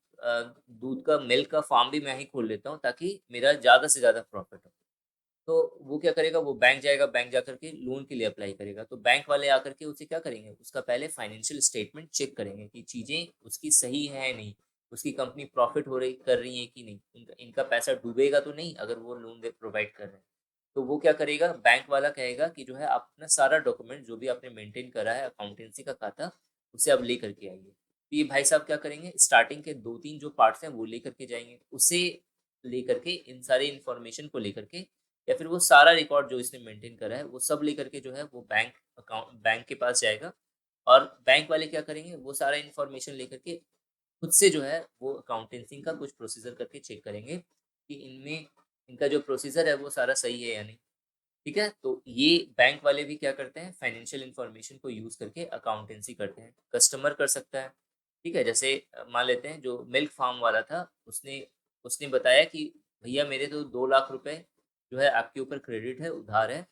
दूध का, मिल्क का फार्म भी मैं ही खोल लेता हूँ ताकि मेरा ज़्यादा से ज़्यादा प्रॉफ़िट हो। तो वो क्या करेगा, वो बैंक जाएगा, बैंक जाकर के लोन के लिए अप्लाई करेगा। तो बैंक वाले आकर के उसे क्या करेंगे, उसका पहले फाइनेंशियल स्टेटमेंट चेक करेंगे कि चीज़ें उसकी सही हैं या नहीं, उसकी कंपनी प्रॉफ़िट हो रही कर रही है कि नहीं, इनका इनका पैसा डूबेगा तो नहीं अगर वो लोन दे प्रोवाइड कर रहे हैं। तो वो क्या करेगा, बैंक वाला कहेगा कि जो है आप अपना सारा डॉक्यूमेंट जो भी आपने मेंटेन करा है अकाउंटेंसी का खाता, उसे आप लेकर के आइए। तो ये भाई साहब क्या करेंगे, स्टार्टिंग के 2-3 जो पार्ट्स हैं वो लेकर के जाएँगे। उसे लेकर के इन सारी इन्फॉर्मेशन को लेकर के, या फिर वो सारा रिकॉर्ड जो इसने मेंटेन करा है, वो सब लेकर के जो है वो बैंक के पास जाएगा और बैंक वाले क्या करेंगे, वो सारा इन्फॉर्मेशन लेकर के खुद से जो है वो अकाउंटेंसी का कुछ प्रोसीजर करके चेक करेंगे कि इनमें इनका जो प्रोसीजर है वो सारा सही है या नहीं। ठीक है? तो ये बैंक वाले भी क्या करते हैं, फाइनेंशियल इन्फॉर्मेशन को यूज़ करके अकाउंटेंसी करते हैं। कस्टमर कर सकता है, ठीक है? जैसे मान लेते हैं जो मिल्क फार्म वाला था, उसने उसने बताया कि भैया मेरे तो 2 लाख रुपए जो है आपके ऊपर क्रेडिट है, उधार है,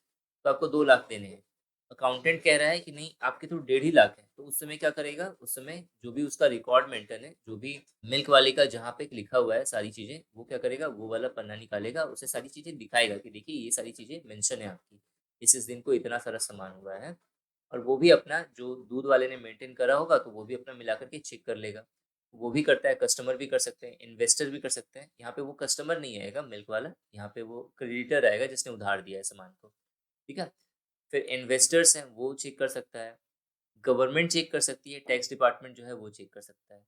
तो आपको 2 लाख देने हैं। अकाउंटेंट कह रहा है कि नहीं आपके तो 1.5 लाख है, तो उस समय क्या करेगा, उस समय जो भी उसका रिकॉर्ड मेंटेन है, जो भी मिल्क वाले का जहाँ पे लिखा हुआ है सारी चीज़ें, वो क्या करेगा, वो वाला पन्ना निकालेगा, उसे सारी चीज़ें दिखाएगा कि देखिए ये सारी चीज़ें मेंशन है आपकी। इस दिन को इतना सारा सामान हुआ है, और वो भी अपना जो दूध वाले ने मेंटेन करा होगा, तो वो भी अपना मिला कर के चेक कर लेगा। वो भी करता है, कस्टमर भी कर सकते हैं, इन्वेस्टर भी कर सकते हैं। यहाँ पे वो कस्टमर नहीं आएगा मिल्क वाला, यहाँ पे वो क्रेडिटर आएगा जिसने उधार दिया है सामान को, ठीक है? फिर इन्वेस्टर्स हैं, वो चेक कर सकता है। गवर्नमेंट चेक कर सकती है, टैक्स डिपार्टमेंट जो है वो चेक कर सकता है।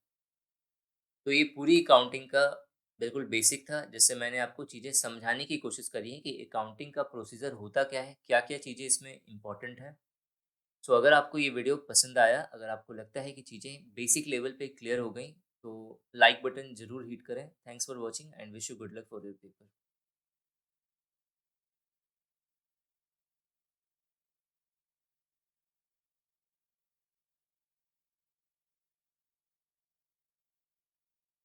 तो ये पूरी अकाउंटिंग का बिल्कुल बेसिक था, जिससे मैंने आपको चीज़ें समझाने की कोशिश करी है कि अकाउंटिंग का प्रोसीजर होता क्या है, क्या-क्या चीज़ें इसमें इम्पोर्टेंट हैं। सो अगर आपको ये वीडियो पसंद आया, अगर आपको लगता है कि चीज़ें बेसिक लेवल पे क्लियर हो गई, तो लाइक बटन ज़रूर हिट करें। Thanks for watching and wish you good luck for your paper.